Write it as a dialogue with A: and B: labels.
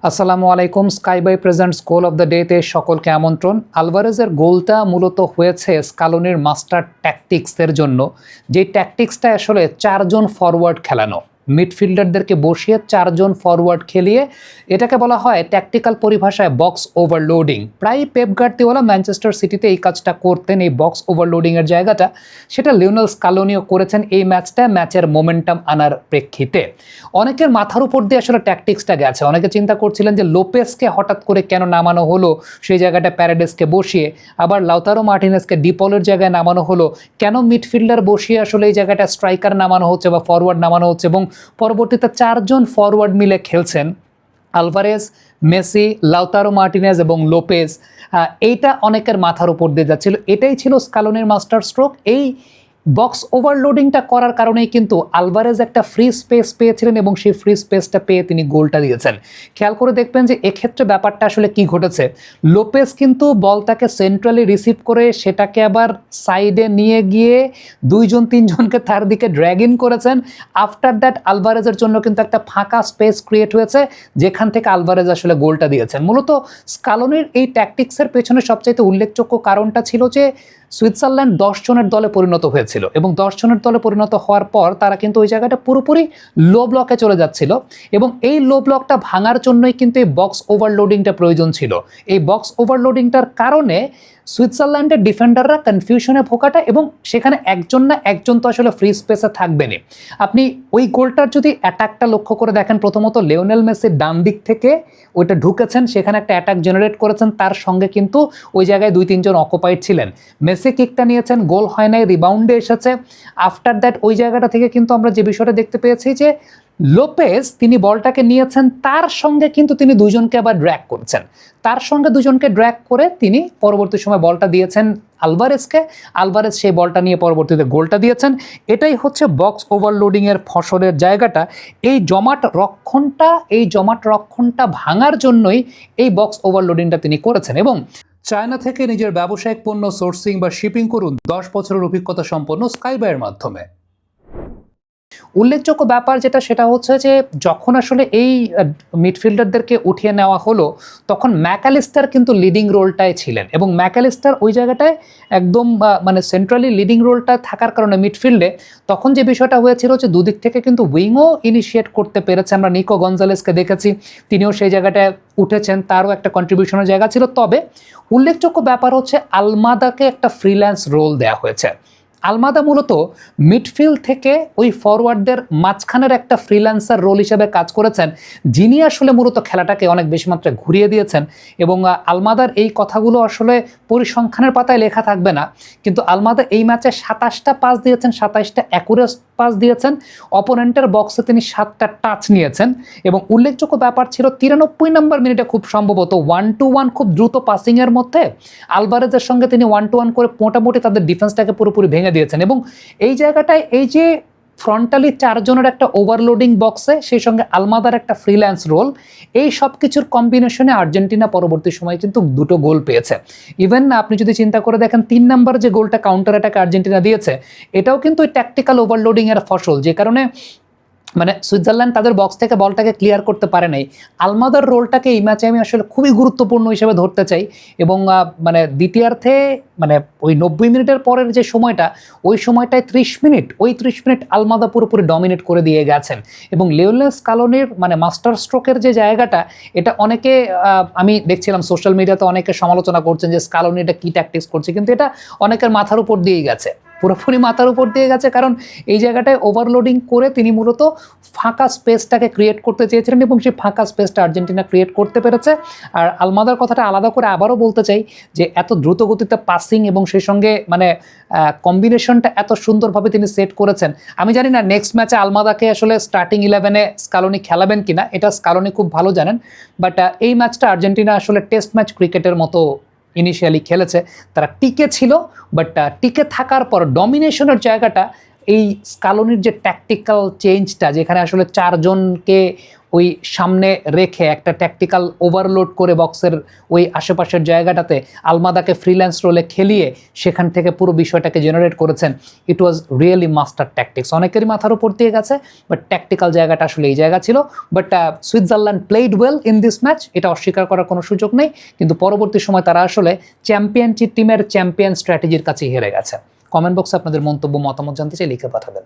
A: আসসালামু আলাইকুম। Sky by presents goal of the ডেতে সকলকে আমন্ত্রণ। আলভারেজের গোলটা মূলত হয়েছে স্কালোনির মাস্টার ট্যাকটিক্সের জন্য, যে ট্যাকটিক্সটা আসলে 4 জন ফরওয়ার্ড খেলানো, মিডফিল্ডারদেরকে বসিয়ে 4 জন ফরওয়ার্ড খেলিয়ে, এটাকে বলা হয় ট্যাকটিক্যাল পরিভাষায় বক্স ওভারলোডিং। প্রায় পেপ গার্দিওলা ম্যানচেস্টার সিটিতে এই কাজটা করতেন, এই বক্স ওভারলোডিংয়ের জায়গাটা, সেটা লিওনেল স্কালোনিও করেছেন এই ম্যাচের মোমেন্টাম আনার প্রেক্ষিতে। অনেকের মাথার উপর দিয়ে আসলে ট্যাকটিক্সটা গেছে। অনেকে চিন্তা করছিলেন যে লোপেসকে হঠাৎ করে কেন নামানো হলো, সেই জায়গাটা প্যারাডেসকে বসিয়ে, আবার লাউতারো মার্টিনেজকে ডিপলের জায়গায় নামানো হলো, কেন মিডফিল্ডার বসিয়ে আসলে এই জায়গাটা স্ট্রাইকার নামানো হচ্ছে বা ফরওয়ার্ড নামানো হচ্ছে, এবং পরবর্তীতে 4 জন ফরওয়ার্ড মিলে খেলছেন আলভারেজ, মেসি, লাউতারো মার্টিনেজ এবং লোপেজ। এইটা অনেকের মাথার উপর দিয়ে যাচ্ছিল। এটাই ছিল স্কালোনির মাস্টার স্ট্রোক। এই বক্স ওভারলোডিংটা করার কারণেই কিন্তু আলভারেজ একটা ফ্রি স্পেস পেয়েছিলেন এবং সেই ফ্রি স্পেসটা পেয়ে তিনি গোলটা দিয়েছেন। খেয়াল করে দেখবেন যে এক্ষেত্রে ব্যাপারটা আসলে কি ঘটেছে। লোপেজ কিন্তু বলটাকে সেন্ট্রালি রিসিভ করে সেটাকে আবার সাইডে নিয়ে গিয়ে 2-3 জনকে তার দিকে ড্র্যাগ ইন করেছেন। আফটার দ্যাট আলভারেজের জন্য কিন্তু একটা ফাঁকা স্পেস ক্রিয়েট হয়েছে, যেখান থেকে আলভারেজ আসলে গোলটা দিয়েছেন। মূলত স্কালোনির এই ট্যাকটিক্সের পেছনে সবচাইতে উল্লেখযোগ্য কারণটা ছিল যে সুইজারল্যান্ড 10 জনের দলে পরিণত হয়েছিল এবং 10 জনের দলে পরিণত হওয়ার পর তারা কিন্তু ওই জায়গাটা পুরোপুরি লো ব্লকে চলে যাচ্ছিল, এবং এই লো ব্লকটা ভাঙার জন্যই কিন্তু এই বক্স ওভারলোডিংটা প্রয়োজন ছিল। এই বক্স ওভারলোডিংটার কারণে সুইজারল্যান্ডের ডিফেন্ডাররা কনফিউশনে ভোগাটা, এবং সেখানে একজন না একজন তো আসলে ফ্রি স্পেসে থাকবেনই। আপনি ওই গোলটার যদি অ্যাটাকটা লক্ষ্য করে দেখেন, প্রথমত লিওনেল মেসি ডান দিক থেকে ওইটা ঢুকেছেন, সেখানে একটা অ্যাটাক জেনারেট করেছেন, তার সঙ্গে কিন্তু ওই জায়গায় 2-3 জন অকুপাইড ছিলেন। মেসি কিকটা নিয়েছেন, গোল হয় নাই, রিবাউন্ডে এসেছে। আফটার দ্যাট ওই জায়গাটা থেকে কিন্তু আমরা যে বিষয়টা দেখতে পেয়েছি যে লোপেজ তিনি বলটাকে নিয়েছেন, তার সঙ্গে কিন্তু তিনি 2 জনকে আবার ড্র্যাগ করছেন, তার সঙ্গে 2 জনকে ড্র্যাগ করে তিনি পরবর্তী সময় বলটা দিয়েছেন আলভারেজকে। আলভারেজ সেই বলটা নিয়ে পরবর্তীতে গোলটা দিয়েছেন। এটাই হচ্ছে বক্স ওভারলোডিংয়ের ফসলের জায়গাটা। এই জমাট রক্ষণটা ভাঙার জন্যই এই বক্স ওভারলোডিংটা তিনি করেছেন। এবং চায়না থেকে নিজের ব্যবসায়িক পণ্য সোর্সিং বা শিপিং করুন 10 বছরের অভিজ্ঞতা সম্পন্ন স্কাইবাইয়ের মাধ্যমে। উল্লেখযোগ্য ব্যাপার যেটা, সেটা হচ্ছে যে যখন আসলে এই মিডফিল্ডারদেরকে উঠিয়ে নেওয়া হলো, তখন ম্যাকঅ্যালিস্টার কিন্তু লিডিং রোলটায় ছিলেন, এবং ম্যাকঅ্যালিস্টার ওই জায়গাটায় একদম মানে সেন্ট্রালি লিডিং রোলটা থাকার কারণে মিডফিল্ডে তখন যে বিষয়টা হয়েছিল যে দুদিক থেকে কিন্তু উইংও ইনিশিয়েট করতে পেরেছে। আমরা নিকো গঞ্জালেসকে দেখেছি, তিনিও সেই জায়গাটায় উঠেছেন, তারও একটা কন্ট্রিবিউশনের জায়গা ছিল। তবে উল্লেখযোগ্য ব্যাপার হচ্ছে আলমাদাকে একটা ফ্রিল্যান্স রোল দেওয়া হয়েছে। আলমাদা মূলত মিডফিল্ড থেকে ওই ফরওয়ার্ডদের মাঝখানের একটা ফ্রিল্যান্সার রোল হিসেবে কাজ করেছেন, যিনি আসলে মূলত খেলাটাকে অনেক বেশি মাত্রায় ঘুরিয়ে দিয়েছেন। এবং আলমাদার এই কথাগুলো আসলে পরিসংখ্যানের পাতায় লেখা থাকবে না, কিন্তু আলমাদা এই ম্যাচে 27টা পাস দিয়েছেন, 27টা অ্যাকুরেট পাস দিয়েছেন, অপোনেন্টের বক্সে তিনি 7টা টাচ নিয়েছেন। এবং উল্লেখযোগ্য ব্যাপার ছিল 93 নম্বর মিনিটে খুব সম্ভবত 1-1 খুব দ্রুত পাসিংয়ের মধ্যে আলভারেজের সঙ্গে তিনি 1-1 করে মোটামুটি তাদের ডিফেন্সটাকে পুরোপুরি ভেঙে দিয়েছেন। এবং এই জায়গাটায় এই যে ফ্রন্টালি 4 জনের একটা ওভারলোডিং বক্সে, সেই সঙ্গে আলমাদার একটা ফ্রিল্যান্স রোল, এই সব কিছুর কম্বিনেশনে আর্জেন্টিনা পরবর্তী সময়ে কিন্তু 2টো গোল পেয়েছে। ইভেন আপনি যদি চিন্তা করে দেখেন 3 নাম্বার যে গোলটা কাউন্টার অ্যাটাকে আর্জেন্টিনা দিয়েছে, এটাও কিন্তু ওই ট্যাকটিক্যাল ওভারলোডিং এর ফসল, যে কারণে মানে সুইজারল্যান্ড তাদের বক্স থেকে বলটাকে ক্লিয়ার করতে পারে নাই। আলমাদার রোলটাকে এই ম্যাচে আমি আসলে খুবই গুরুত্বপূর্ণ হিসেবে ধরতে চাই। এবং মানে দ্বিতীয়ার্ধে মানে ওই 90 মিনিটের পরের যে সময়টা, ওই সময়টায় 30 মিনিট আলমাদা পুরোপুরি ডমিনেট করে দিয়ে গেছেন। এবং লিওনেল স্কালোনির মানে মাস্টার স্ট্রোকের যে জায়গাটা, এটা অনেকে আমি দেখছিলাম সোশ্যাল মিডিয়াতে অনেকে সমালোচনা করছেন যে স্কালোনি এটা কী ট্যাকটিক্স করছে, কিন্তু এটা অনেকের মাথার উপর দিয়েই গেছে, পুরোপুরি মাথার উপর দিয়ে গেছে। কারণ এই জায়গাটায় ওভারলোডিং করে তিনি মূলত ফাঁকা স্পেসটাকে ক্রিয়েট করতে চেয়েছিলেন, এবং সেই ফাঁকা স্পেসটা আর্জেন্টিনা ক্রিয়েট করতে পেরেছে। আর আলমাদার কথাটা আলাদা করে আবারও বলতে চাই যে এত দ্রুত গতিতে পাসিং এবং সেই সঙ্গে মানে কম্বিনেশনটা এত সুন্দরভাবে তিনি সেট করেছেন। আমি জানি না নেক্সট ম্যাচে আলমাদাকে আসলে স্টার্টিং 11-এ স্কালোনি খেলাবেন কিনা, এটা স্কালোনি খুব ভালো জানেন। বাট এই ম্যাচটা আর্জেন্টিনা আসলে টেস্ট ম্যাচ ক্রিকেটের মতো ইনিশিয়ালি খেলেছে, তারা টিকে ছিল, বাট টিকে থাকার পর ডমিনেশনের জায়গাটা এই স্কালোনির যে ট্যাকটিক্যাল চেঞ্জটা, যেখানে আসলে 4 জনকে ওই সামনে রেখে একটা ট্যাকটিক্যাল ওভারলোড করে বক্সের ওই আশেপাশের জায়গাটাতে আলমাদাকে ফ্রিল্যান্স রোলে খেলিয়ে সেখান থেকে পুরো বিষয়টাকে জেনারেট করেছেন। ইট ওয়াজ রিয়েলি মাস্টার ট্যাকটিক্স। অনেকেরই মাথার উপর দিয়ে গেছে, বাট ট্যাকটিক্যাল জায়গাটা আসলে এই জায়গা ছিল। But Switzerland played well in this match, এটা অস্বীকার করার কোনো সুযোগ নেই, কিন্তু পরবর্তী সময় তারা আসলে চ্যাম্পিয়নশিপ টিমের চ্যাম্পিয়ন স্ট্র্যাটেজির কাছে হেরে গেছে। কমেন্ট বক্সে আপনাদের মন্তব্য মতামত জানতে চাই, লিখে পাঠাবেন।